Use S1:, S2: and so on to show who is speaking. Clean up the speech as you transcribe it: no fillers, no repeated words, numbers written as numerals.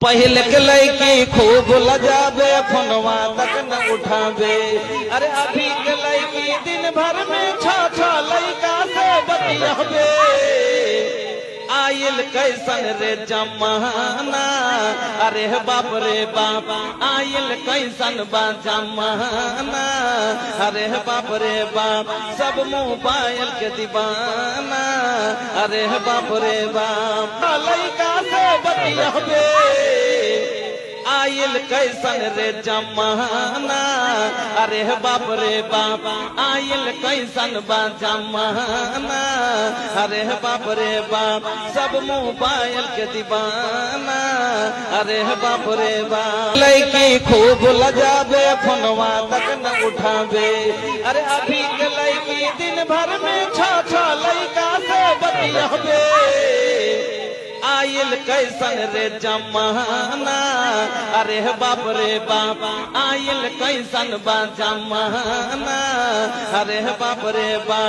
S1: पहले के लड़की खूब लजाबे फोनवा तक न उठाबे। अरे अभी के लड़की दिन भर में छा लड़का से बतियाबे। आयल कैसन रे जमाना, अरे बाप रे बाप आयल कैसन बा जमाना, अरे बाप रे बाप सब मोबाइल के दीवाना, अरे बाप रे बाप लड़का से बतियाबे। आयल कैसन रे जमाना, अरे बाप रे बाप आयल कैसन बा जमाना, अरे बाप रे बाप सब मोबाइल के दीवाना, अरे बाप रे बाप लड़की खूब लजाबे फोनवा तक न उठाबे। अरे अभी के लड़की दिन भर में छा लड़का से बतियाबे। आयल कैसन रे जमाना, अरे बाप रे बाप आयल कैसन बा जमाना, अरे बाप रे बाप।